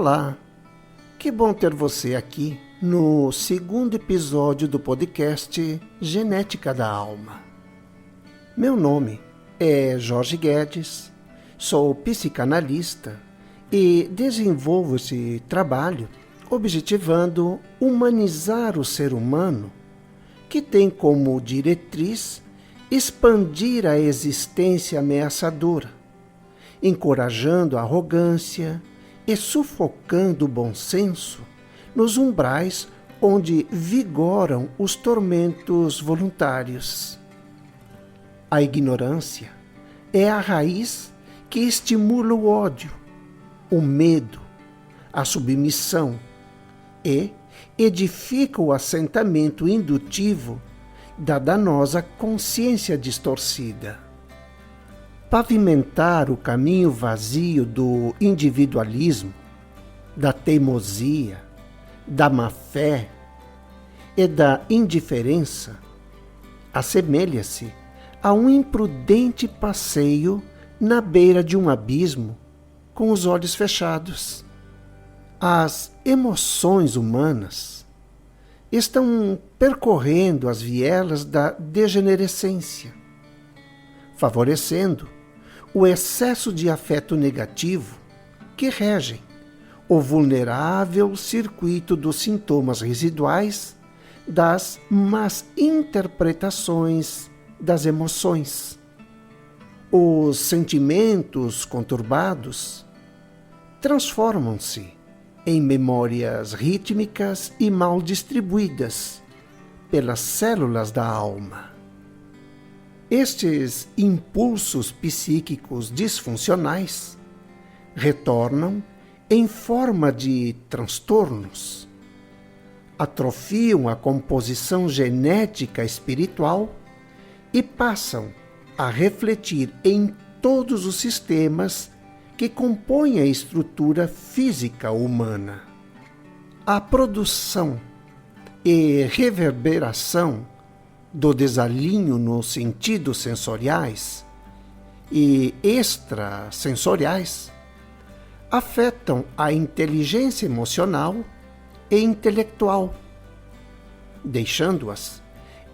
Olá, que bom ter você aqui no segundo episódio do podcast Genética da Alma. Meu nome é Jorge Guedes, sou psicanalista e desenvolvo esse trabalho objetivando humanizar o ser humano, que tem como diretriz expandir a existência ameaçadora, encorajando a arrogância e sufocando o bom senso nos umbrais onde vigoram os tormentos voluntários. A ignorância é a raiz que estimula o ódio, o medo, a submissão e edifica o assentamento indutivo da danosa consciência distorcida. Pavimentar o caminho vazio do individualismo, da teimosia, da má-fé e da indiferença assemelha-se a um imprudente passeio na beira de um abismo com os olhos fechados. As emoções humanas estão percorrendo as vielas da degenerescência, favorecendo o excesso de afeto negativo que regem o vulnerável circuito dos sintomas residuais das más interpretações das emoções. Os sentimentos conturbados transformam-se em memórias rítmicas e mal distribuídas pelas células da alma. Estes impulsos psíquicos disfuncionais retornam em forma de transtornos, atrofiam a composição genética espiritual e passam a refletir em todos os sistemas que compõem a estrutura física humana. A produção e reverberação do desalinho nos sentidos sensoriais e extrasensoriais afetam a inteligência emocional e intelectual, deixando-as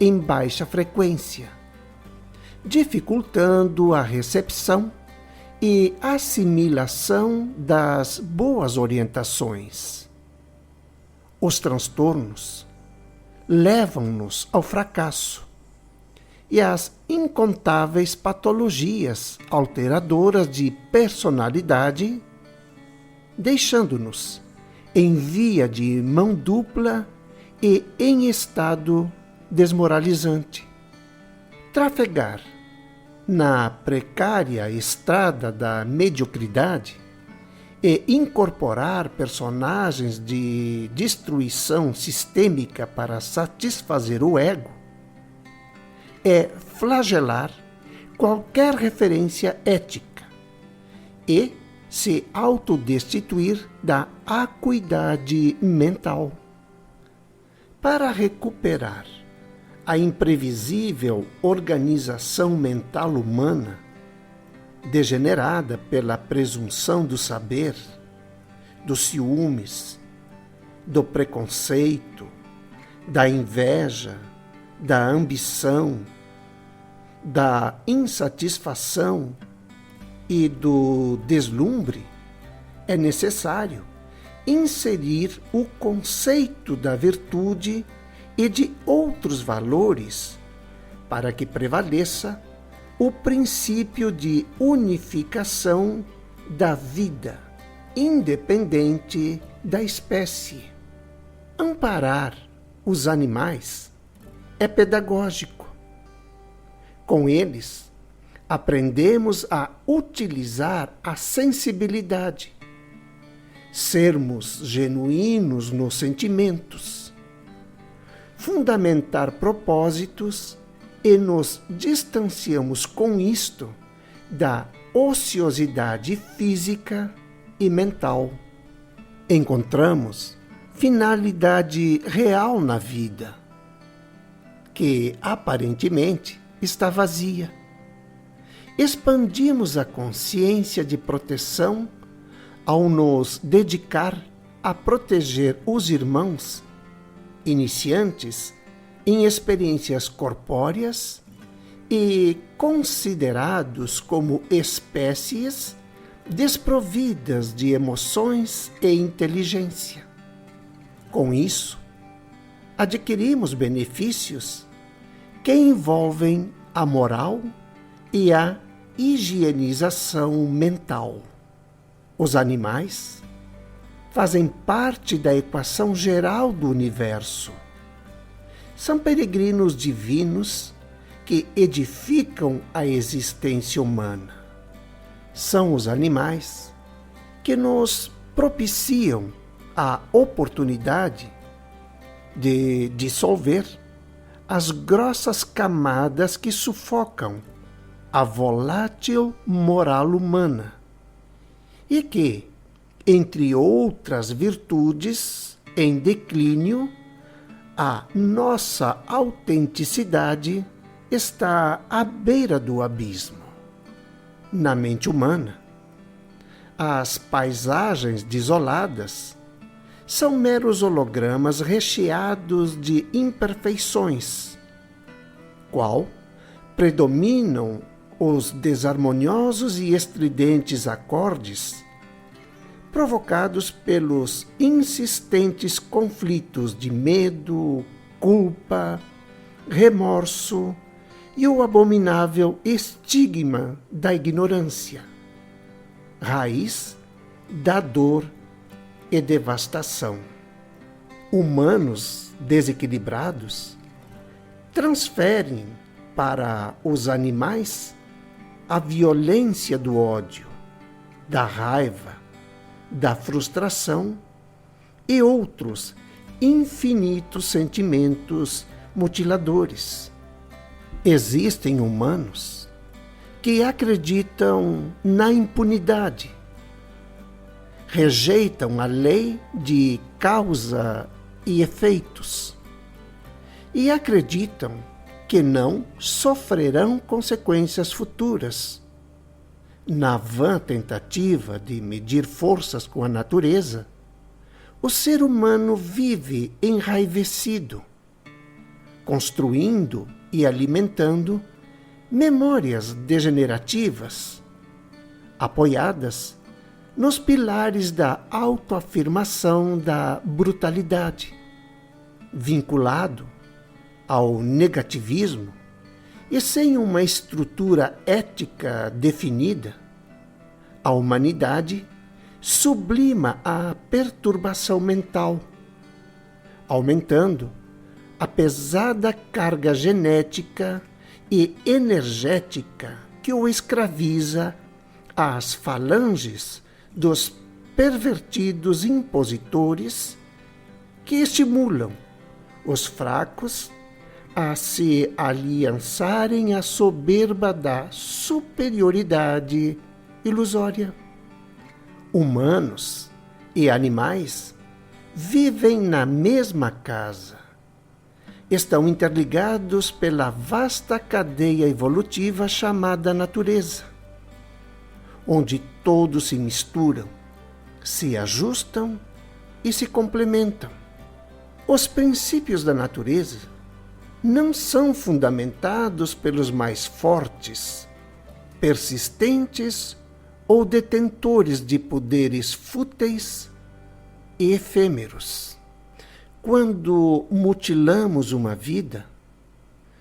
em baixa frequência, dificultando a recepção e assimilação das boas orientações. Os transtornos levam-nos ao fracasso e às incontáveis patologias alteradoras de personalidade, deixando-nos em via de mão dupla e em estado desmoralizante. Trafegar na precária estrada da mediocridade e incorporar personagens de destruição sistêmica para satisfazer o ego é flagelar qualquer referência ética e se autodestituir da acuidade mental. Para recuperar a imprevisível organização mental humana, degenerada pela presunção do saber, dos ciúmes, do preconceito, da inveja, da ambição, da insatisfação e do deslumbre, é necessário inserir o conceito da virtude e de outros valores para que prevaleça o princípio de unificação da vida, independente da espécie. Amparar os animais é pedagógico. Com eles, aprendemos a utilizar a sensibilidade, sermos genuínos nos sentimentos, fundamentar propósitos e nos distanciamos com isto da ociosidade física e mental. Encontramos finalidade real na vida, que aparentemente está vazia. Expandimos a consciência de proteção ao nos dedicar a proteger os irmãos iniciantes em experiências corpóreas e considerados como espécies desprovidas de emoções e inteligência. Com isso, adquirimos benefícios que envolvem a moral e a higienização mental. Os animais fazem parte da equação geral do universo. São peregrinos divinos que edificam a existência humana. São os animais que nos propiciam a oportunidade de dissolver as grossas camadas que sufocam a volátil moral humana e que, entre outras virtudes em declínio, a nossa autenticidade está à beira do abismo. Na mente humana, as paisagens desoladas são meros hologramas recheados de imperfeições, qual predominam os desarmoniosos e estridentes acordes provocados pelos insistentes conflitos de medo, culpa, remorso e o abominável estigma da ignorância, raiz da dor e devastação. Humanos desequilibrados transferem para os animais a violência do ódio, da raiva, da frustração e outros infinitos sentimentos mutiladores. Existem humanos que acreditam na impunidade, rejeitam a lei de causa e efeitos e acreditam que não sofrerão consequências futuras. Na vã tentativa de medir forças com a natureza, o ser humano vive enraivecido, construindo e alimentando memórias degenerativas, apoiadas nos pilares da autoafirmação da brutalidade, vinculado ao negativismo e sem uma estrutura ética definida, a humanidade sublima a perturbação mental, aumentando a pesada carga genética e energética que o escraviza às falanges dos pervertidos impositores que estimulam os fracos a se aliançarem à soberba da superioridade ilusória. Humanos e animais vivem na mesma casa. Estão interligados pela vasta cadeia evolutiva chamada natureza, onde todos se misturam, se ajustam e se complementam. Os princípios da natureza não são fundamentados pelos mais fortes, persistentes ou detentores de poderes fúteis e efêmeros. Quando mutilamos uma vida,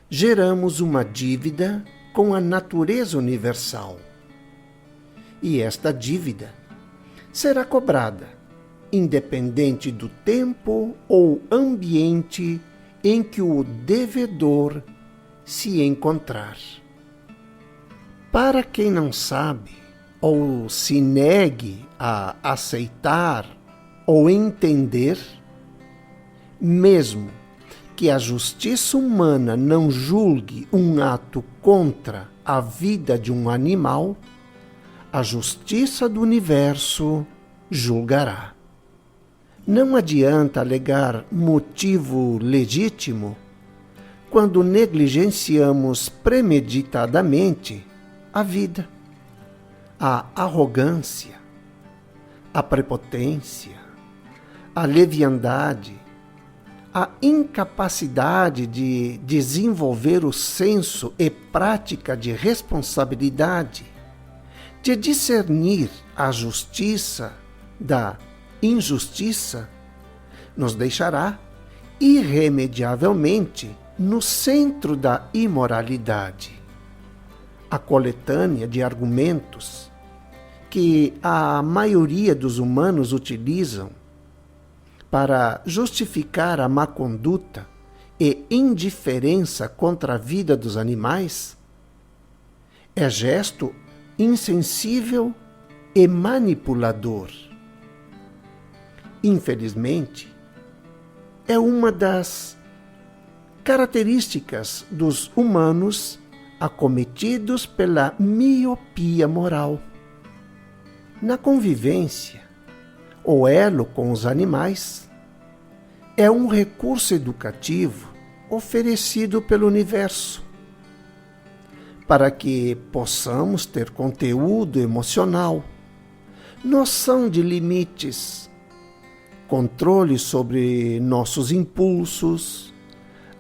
geramos uma dívida com a natureza universal. E esta dívida será cobrada, independente do tempo ou ambiente em que o devedor se encontrar. Para quem não sabe, ou se negue a aceitar ou entender, mesmo que a justiça humana não julgue um ato contra a vida de um animal, a justiça do universo julgará. Não adianta alegar motivo legítimo quando negligenciamos premeditadamente a vida. A arrogância, a prepotência, a leviandade, a incapacidade de desenvolver o senso e prática de responsabilidade, de discernir a justiça da injustiça, nos deixará irremediavelmente no centro da imoralidade. A coletânea de argumentos que a maioria dos humanos utilizam para justificar a má conduta e indiferença contra a vida dos animais é gesto insensível e manipulador. Infelizmente, é uma das características dos humanos acometidos pela miopia moral. Na convivência, o elo com os animais é um recurso educativo oferecido pelo universo para que possamos ter conteúdo emocional, noção de limites, controle sobre nossos impulsos,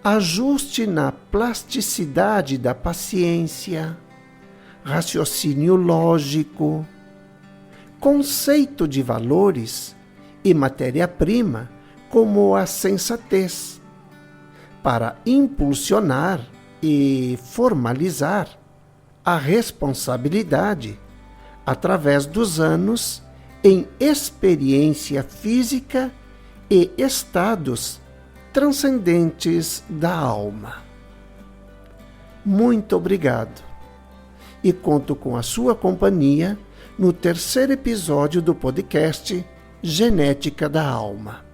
ajuste na plasticidade da paciência, raciocínio lógico, conceito de valores e matéria-prima como a sensatez, para impulsionar e formalizar a responsabilidade através dos anos em experiência física e estados transcendentes da alma. Muito obrigado e conto com a sua companhia no terceiro episódio do podcast Genética da Alma.